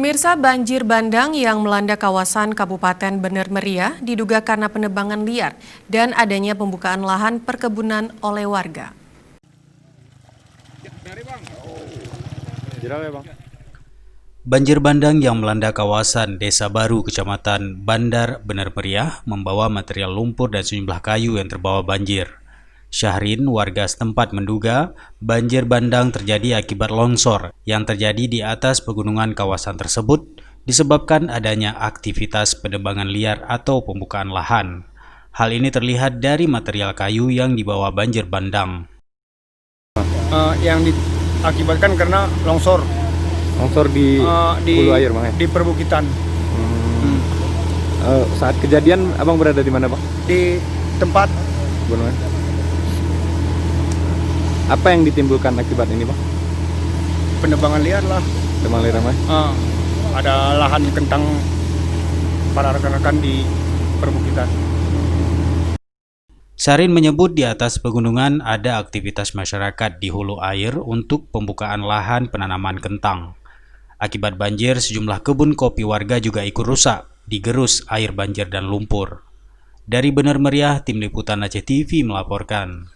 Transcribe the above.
Pemirsa, banjir bandang yang melanda kawasan Kabupaten Bener Meriah diduga karena penebangan liar dan adanya pembukaan lahan perkebunan oleh warga. Banjir bandang yang melanda kawasan Desa Baru, Kecamatan Bandar, Bener Meriah membawa material lumpur dan sejumlah kayu yang terbawa banjir. Syahrin, warga setempat menduga banjir bandang terjadi akibat longsor yang terjadi di atas pegunungan kawasan tersebut disebabkan adanya aktivitas penebangan liar atau pembukaan lahan. Hal ini terlihat dari material kayu yang dibawa banjir bandang. Yang diakibatkan karena longsor di hulu air, Bang, ya? di perbukitan. Saat kejadian abang berada di mana, Pak? Di tempat Gunungan. Apa yang ditimbulkan akibat ini, Pak? penebangan liar lah. Demam liar, Bang? Ada lahan kentang para rekan-rekan di perbukitan. Syahrin menyebut di atas pegunungan ada aktivitas masyarakat di hulu air untuk pembukaan lahan penanaman kentang. Akibat banjir, sejumlah kebun kopi warga juga ikut rusak, digerus air banjir dan lumpur. Dari Bener Meriah, Tim Liputan Aceh TV melaporkan.